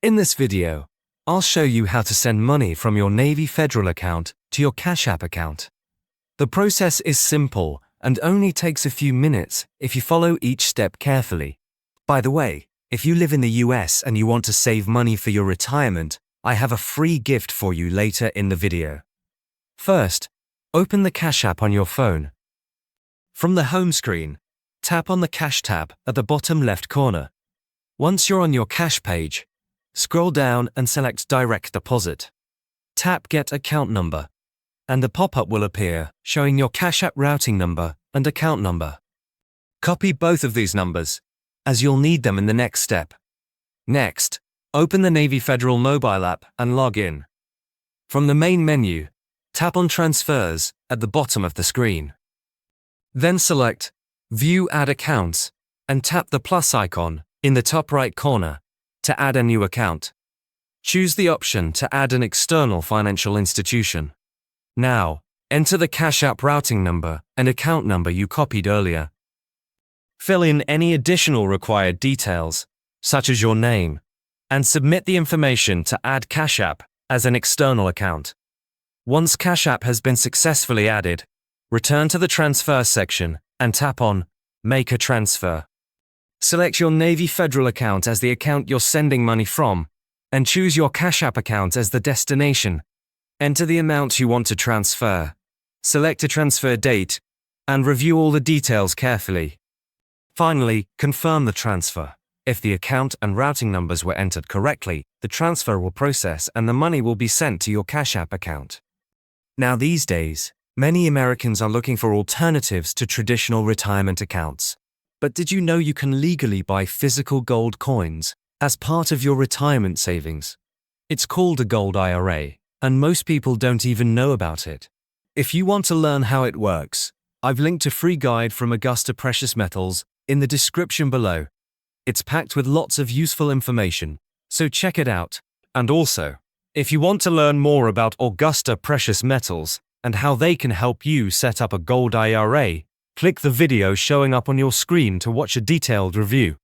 In this video, I'll show you how to send money from your Navy Federal account to your Cash App account. The process is simple and only takes a few minutes if you follow each step carefully. By the way, if you live in the US and you want to save money for your retirement, I have a free gift for you later in the video. First, open the Cash App on your phone. From the home screen, tap on the Cash tab at the bottom left corner. Once you're on your Cash page, scroll down and select Direct Deposit. Tap Get Account Number, and a pop-up will appear showing your Cash App routing number and account number. Copy both of these numbers, as you'll need them in the next step. Next, open the Navy Federal mobile app and log in. From the main menu, tap on Transfers at the bottom of the screen. Then select View Add Accounts and tap the plus icon in the top right corner to add a new account. Choose the option to add an external financial institution. Now, enter the Cash App routing number and account number you copied earlier. Fill in any additional required details, such as your name, and submit the information to add Cash App as an external account. Once Cash App has been successfully added, return to the Transfer section and tap on Make a Transfer. Select your Navy Federal account as the account you're sending money from, and choose your Cash App account as the destination. Enter the amount you want to transfer, select a transfer date, and review all the details carefully. Finally, confirm the transfer. If the account and routing numbers were entered correctly, the transfer will process and the money will be sent to your Cash App account. Now these days, many Americans are looking for alternatives to traditional retirement accounts. But did you know you can legally buy physical gold coins as part of your retirement savings? It's called a gold IRA, and most people don't even know about it. If you want to learn how it works, I've linked a free guide from Augusta Precious Metals in the description below. It's packed with lots of useful information, so check it out. And also, if you want to learn more about Augusta Precious Metals and how they can help you set up a gold IRA, click the video showing up on your screen to watch a detailed review.